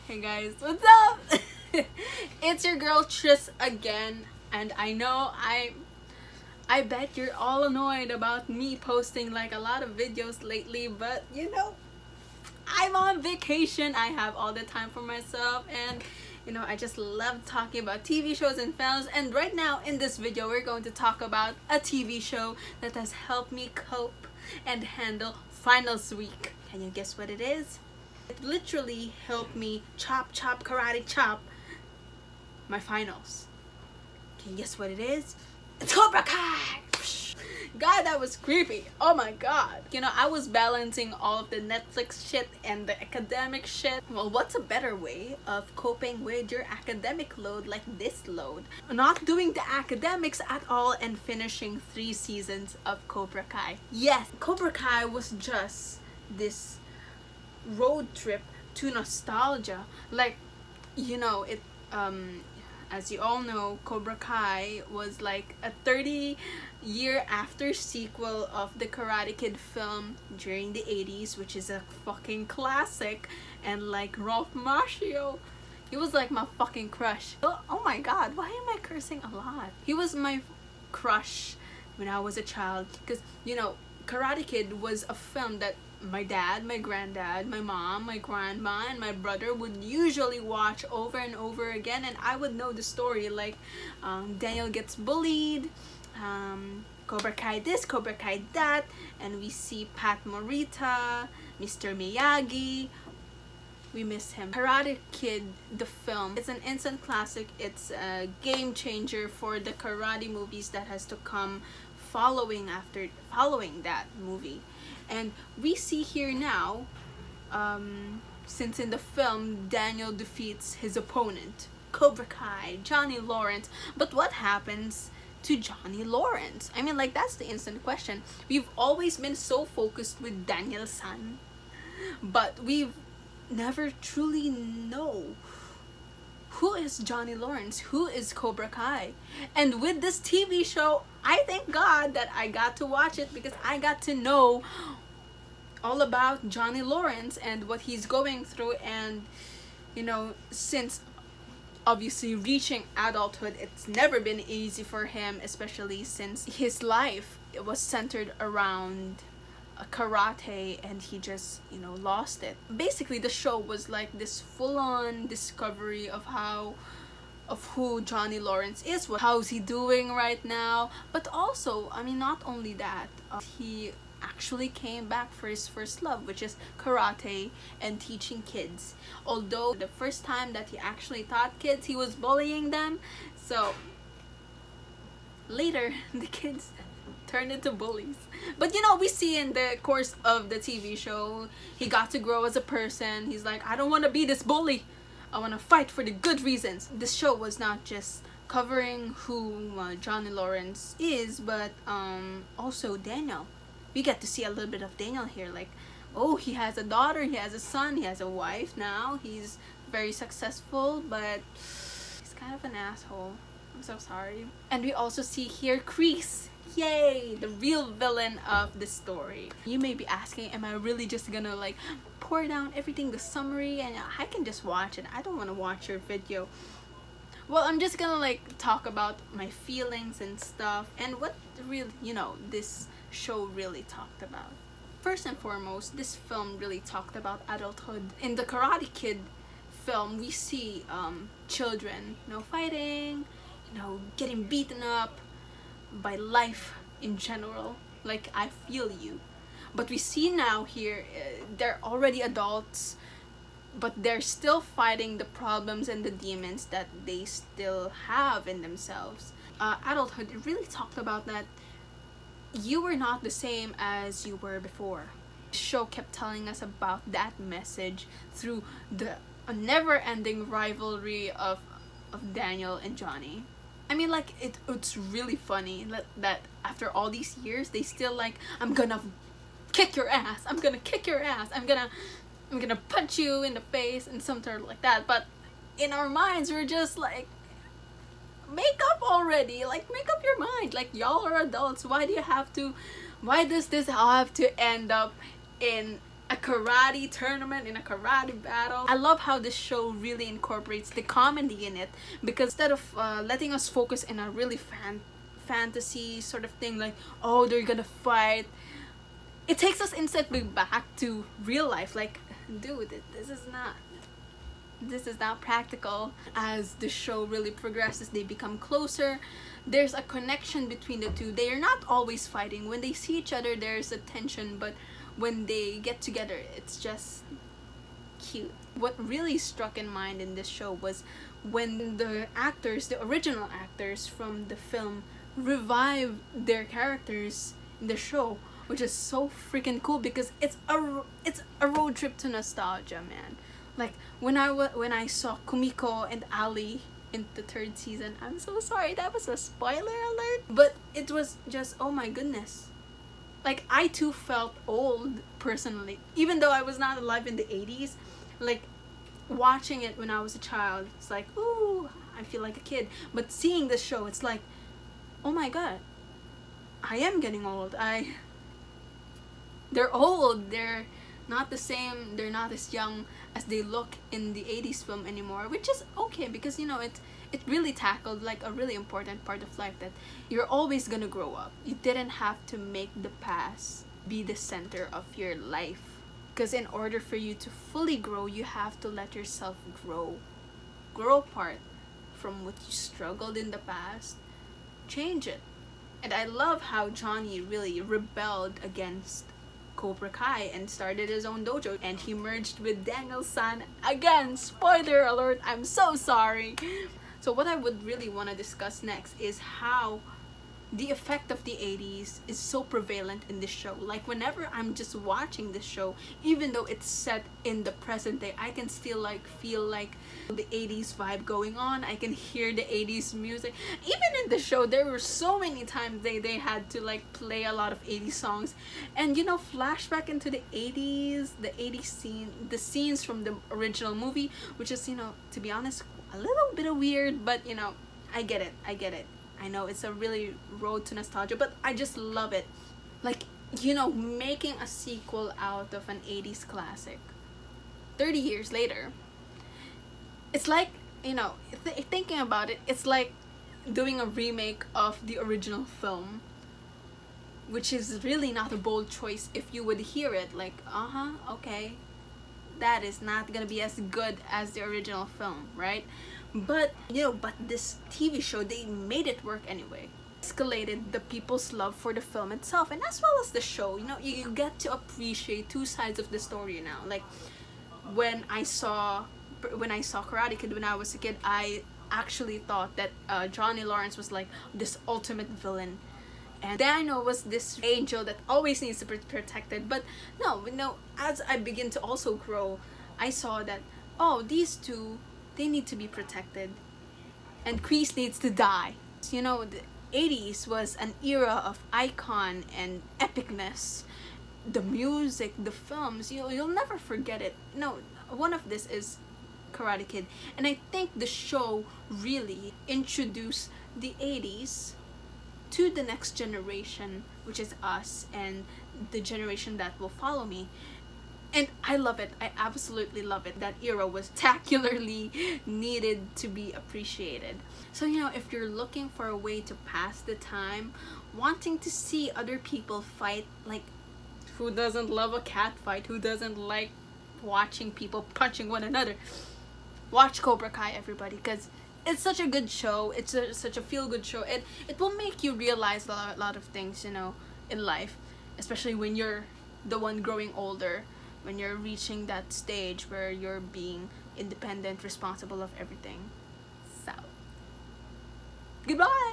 Hey guys, what's up? It's your girl Tris again, and I know I bet you're all annoyed about me posting like a lot of videos lately, but you know, I'm on vacation. I have all the time for myself, and you know, I just love talking about TV shows and films. And right now in this video, we're going to talk about a TV show that has helped me cope and handle finals week. Can you guess what it is? It literally helped me chop karate chop my finals. Can you guess what it is? It's Cobra Kai! God, that was creepy. Oh my god. You know, I was balancing all of the Netflix shit and the academic shit. Well, what's a better way of coping with your academic load like this load? Not doing the academics at all and finishing 3 seasons of Cobra Kai. Yes, Cobra Kai was just this road trip to nostalgia. Like, you know, it as you all know, Cobra Kai was like a 30-year after sequel of the Karate Kid film during the 80s, which is a fucking classic. And like Ralph Macchio, he was like my fucking crush. Oh my god, why am I cursing a lot? He was my crush when I was a child, because you know, Karate Kid was a film that my dad, my granddad, my mom, my grandma, and my brother would usually watch over and over again, and I would know the story, like Daniel gets bullied, Cobra Kai this, Cobra Kai that, and we see Pat Morita, Mr. Miyagi. We miss him. Karate Kid, the film, it's an instant classic. It's a game changer for the karate movies that has to come following that movie. And we see here now, since in the film Daniel defeats his opponent, Cobra Kai, Johnny Lawrence. But what happens to Johnny Lawrence? I mean, like, that's the instant question. We've always been so focused with Daniel-san, but we've never truly know who is Johnny Lawrence, who is Cobra Kai. And with this TV show, I thank God that I got to watch it, because I got to know all about Johnny Lawrence and what he's going through. And you know, since obviously reaching adulthood, it's never been easy for him, especially since his life was centered around karate, and he just, you know, lost it. Basically, the show was like this full-on discovery of who Johnny Lawrence is, how's he doing right now. But also, I mean, not only that, he actually came back for his first love, which is karate and teaching kids. Although the first time that he actually taught kids, he was bullying them. So later, the kids turned into bullies. But you know, we see in the course of the TV show, he got to grow as a person. He's like, I don't want to be this bully. I want to fight for the good reasons. This show was not just covering who Johnny Lawrence is, but also Daniel. We get to see a little bit of Daniel here. Like, oh, he has a daughter, he has a son, he has a wife now. He's very successful, but he's kind of an asshole. I'm so sorry. And we also see here Kreese. Yay! The real villain of the story. You may be asking, am I really just gonna like pour down everything, the summary, and I can just watch it? I don't want to watch your video. Well, I'm just gonna like talk about my feelings and stuff, and what really, you know, this show really talked about. First and foremost, this film really talked about adulthood. In the Karate Kid film, we see children, you know, fighting, you know, getting beaten up by life in general. Like, I feel you. But we see now here, they're already adults, but they're still fighting the problems and the demons that they still have in themselves. Adulthood, it really talked about that you were not the same as you were before. The show kept telling us about that message through the never-ending rivalry of Daniel and Johnny. I mean, like, it's really funny that after all these years, they still like, I'm gonna kick your ass, I'm gonna kick your ass, I'm gonna punch you in the face, and something like that. But in our minds, we're just like, make up already, like, make up your mind. Like, y'all are adults. Why does this all have to end up in a karate tournament, in a karate battle. I love how this show really incorporates the comedy in it, because instead of letting us focus in a really fantasy sort of thing, like, oh, they're gonna fight, it takes us instantly back to real life. Like, dude, this is not practical. As the show really progresses, they become closer. There's a connection between the two. They are not always fighting. When they see each other, there's a tension, but when they get together, it's just cute. What really struck in mind in this show was when the original actors from the film, revived their characters in the show, which is so freaking cool, because it's a road trip to nostalgia, man. Like, when I saw Kumiko and Ali in the 3rd season, I'm so sorry, that was a spoiler alert, but it was just, oh my goodness. Like, I too felt old, personally, even though I was not alive in the 80s. Like, watching it when I was a child, it's like, ooh, I feel like a kid. But seeing this show, it's like, oh my god, I am getting old. They're old. They're not the same. They're not as young as they look in the 80s film anymore, which is okay, because, you know, it really tackled like a really important part of life, that you're always gonna grow up. You didn't have to make the past be the center of your life, because in order for you to fully grow, you have to let yourself grow apart from what you struggled in the past. Change it. And I love how Johnny really rebelled against Cobra Kai and started his own dojo, and he merged with Daniel-san again. Spoiler alert, I'm so sorry. So what I would really want to discuss next is how the effect of the 80s is so prevalent in this show. Like, whenever I'm just watching this show, even though it's set in the present day, I can still like feel like the 80s vibe going on. I can hear the 80s music. Even in the show, there were so many times they had to like play a lot of 80s songs, and, you know, flashback into the 80s, the 80s scene, the scenes from the original movie, which is, you know, to be honest, a little bit of weird, but, you know, I get it. I know it's a really road to nostalgia, but I just love it. Like, you know, making a sequel out of an 80s classic 30 years later, it's like, you know, thinking about it, it's like doing a remake of the original film, which is really not a bold choice. If you would hear it, like, okay, that is not gonna be as good as the original film, right? But, you know, but this TV show, they made it work anyway. Escalated the people's love for the film itself, and as well as the show. You know, you get to appreciate two sides of the story now. Like, when I saw Karate Kid when I was a kid, I actually thought that Johnny Lawrence was like this ultimate villain, and Daniel was this angel that always needs to be protected. But no, as I begin to also grow, I saw that, oh, these two, they need to be protected, and Kreese needs to die. You know, the 80s was an era of icon and epicness. The music, the films, you'll never forget it. No, one of this is Karate Kid, and I think the show really introduced the 80s to the next generation, which is us and the generation that will follow me. And I love it. I absolutely love it. That era was spectacularly needed to be appreciated. So, you know, if you're looking for a way to pass the time, wanting to see other people fight, like, who doesn't love a cat fight? Who doesn't like watching people punching one another? Watch Cobra Kai, everybody, because it's such a good show. It's such a feel-good show. It will make you realize a lot of things, you know, in life, especially when you're the one growing older, when you're reaching that stage where you're being independent, responsible of everything. So, goodbye!